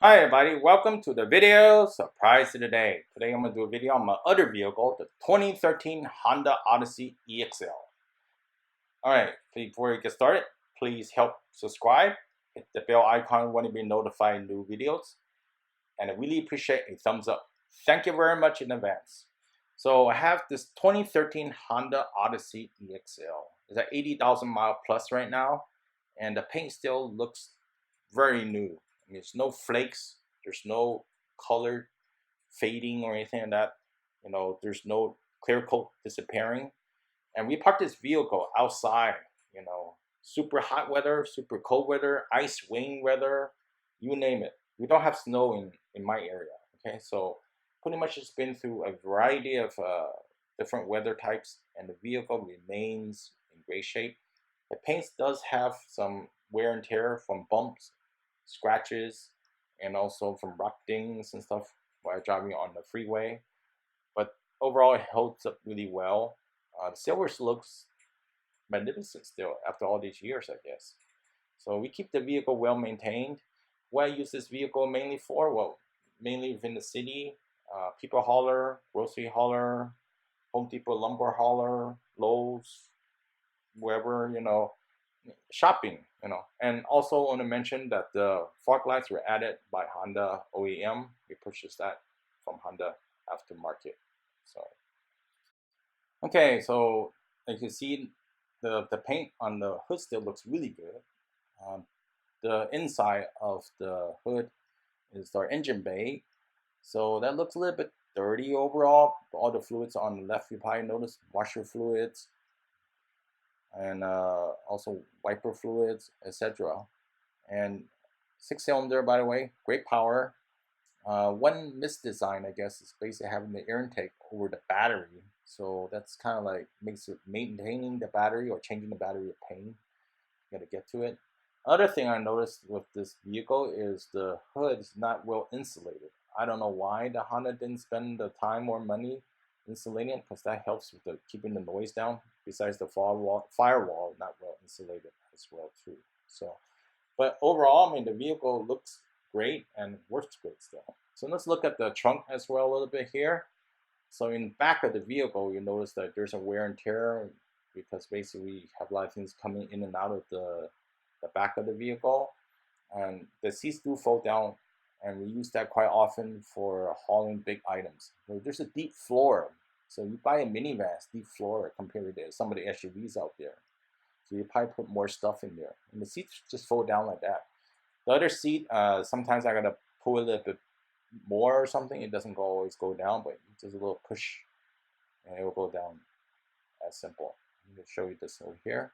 Hi everybody, welcome to the video surprise of the day. Today I'm going to do a video on my other vehicle, the 2013 Honda Odyssey EX-L. Alright, before we get started, please help subscribe, hit the bell icon when you be notified new videos, and I really appreciate a thumbs up. Thank you very much in advance. So I have this 2013 Honda Odyssey EX-L. It's at 80,000 mile plus right now, and the paint still looks very new. I mean, there's no flakes, there's no color fading or anything like that. There's no clear coat disappearing. And we parked this vehicle outside, super hot weather, super cold weather, ice rain weather, you name it. We don't have snow in my area. Okay, so pretty much it's been through a variety of different weather types, and the vehicle remains in great shape. The paint does have some wear and tear from bumps, scratches, and also from rock dings and stuff while driving on the freeway. But overall, it holds up really well. The silver looks magnificent still after all these years, I guess. So we keep the vehicle well maintained. What I use this vehicle mainly for? Well, mainly within the city, people hauler, grocery hauler, Home Depot lumber hauler, Lowe's, wherever, shopping, And also want to mention that the fog lights were added by Honda OEM. We purchased that from Honda aftermarket. So okay, so as you can see, the paint on the hood still looks really good. Um, the inside of the hood is our engine bay, so that looks a little bit dirty overall. All the fluids on the left, you probably noticed washer fluids and also wiper fluids, etc. And 6-cylinder, by the way, great power. One misdesign, I guess, is basically having the air intake over the battery. So that's kind of like makes it maintaining the battery or changing the battery a pain. You got to get to it. Other thing I noticed with this vehicle is the hood is not well insulated. I don't know why the Honda didn't spend the time or money insulating it, because that helps with keeping the noise down. Besides the firewall not well insulated as well too. So, but overall, I mean, the vehicle looks great and works great still. So let's look at the trunk as well a little bit here. So in back of the vehicle, you notice that there's a wear and tear because basically we have a lot of things coming in and out of the back of the vehicle. And the seats do fold down, and we use that quite often for hauling big items. So there's a deep floor. So you buy a minivan, it's deep floor compared to some of the SUVs out there. So you probably put more stuff in there. And the seats just fold down like that. The other seat, sometimes I gotta pull a little bit more or something. It doesn't always go down, but just a little push and it will go down. As simple. Let me show you this over here.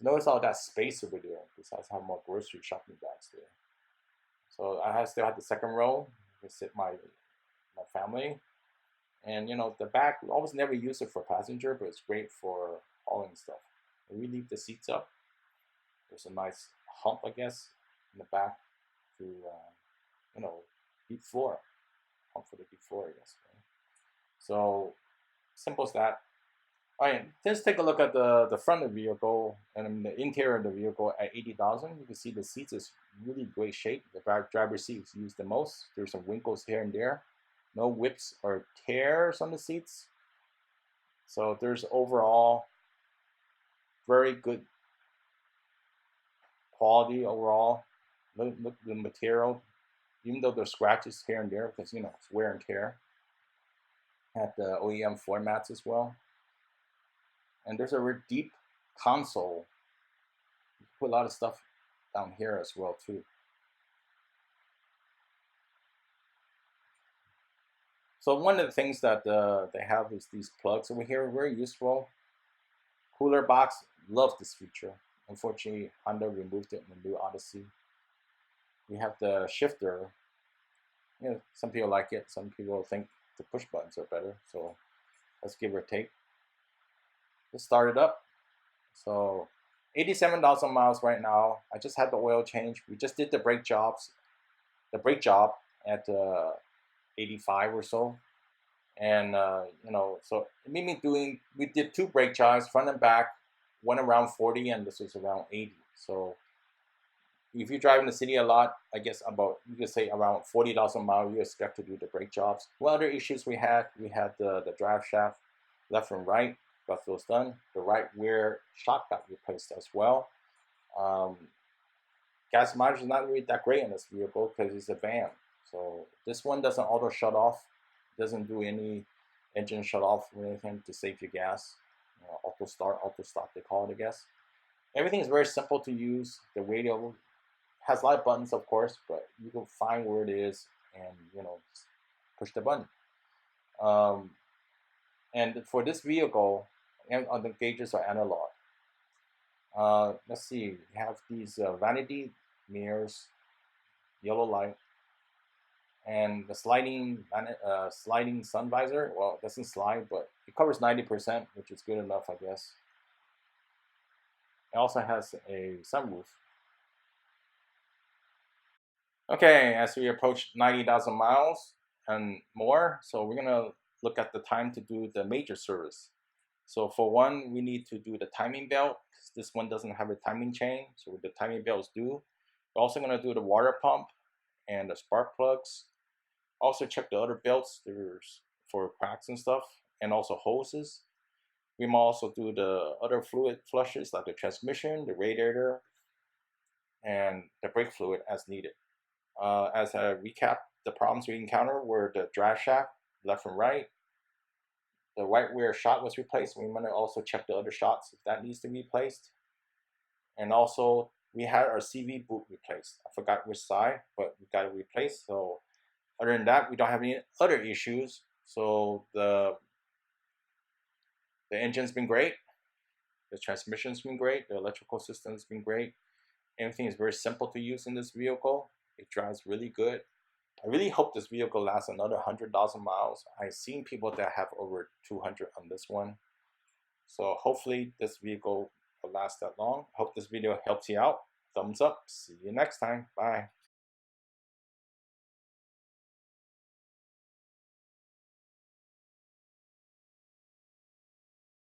Notice all that space over there, besides having more grocery shopping bags there. So I still have the second row to sit my family. And the back, we always never use it for passenger, but it's great for hauling stuff. When we leave the seats up, there's a nice hump, I guess, in the back to, deep floor. Hump for the deep floor, I guess. Right? So simple as that. All right, let's take a look at the front of the vehicle and the interior of the vehicle at 80,000. You can see the seats is really great shape. The back driver's seat is used the most. There's some wrinkles here and there. No whips or tears on the seats. So there's overall very good quality overall. Look at the material, even though there's scratches here and there because it's wear and tear. At the OEM floor mats as well. And there's a very deep console. You can put a lot of stuff down here as well too. So one of the things that they have is these plugs over here, very useful. Cooler box, love this feature. Unfortunately, Honda removed it in the new Odyssey. We have the shifter. Some people like it. Some people think the push buttons are better. So let's give it a take. Let's start it up. So 87,000 miles right now. I just had the oil change. We just did the brake job at 85 or so. And so it made me we did 2 brake jobs, front and back, one around 40, and this was around 80. So if you drive in the city a lot, I guess about, you could say around 40,000 miles, you expect to do the brake jobs. What other issues we had? We had the drive shaft, left and right, got those done. The right rear shock got replaced as well. Um, Gas mileage is not really that great in this vehicle because it's a van. So this one doesn't auto shut off, doesn't do any engine shut off or anything to save your gas. Auto start, auto stop, they call it, I guess. Everything is very simple to use. The radio has a lot of buttons, of course, but you can find where it is and just push the button. And for this vehicle, and the gauges are analog. Let's see, we have these vanity mirrors, yellow light, and the sliding sun visor. Well, it doesn't slide, but it covers 90%, which is good enough, I guess. It also has a sunroof. Okay, as we approach 90,000 miles and more, so we're gonna look at the time to do the major service. So for one, we need to do the timing belt. This one doesn't have a timing chain, so the timing belt is due. We're also gonna do the water pump and the spark plugs. Also check the other belts for cracks and stuff, and also hoses. We might also do the other fluid flushes like the transmission, the radiator, and the brake fluid as needed. As a recap, the problems we encountered were the drive shaft, left and right. The right rear shot was replaced. We want to also check the other shots if that needs to be replaced. And also, we had our CV boot replaced. I forgot which side, but we got it replaced. So other than that, we don't have any other issues. So the engine's been great. The transmission's been great. The electrical system's been great. Everything is very simple to use in this vehicle. It drives really good. I really hope this vehicle lasts another 100,000 miles. I've seen people that have over 200 on this one. So hopefully this vehicle will last that long. Hope this video helps you out. Thumbs up. See you next time. Bye.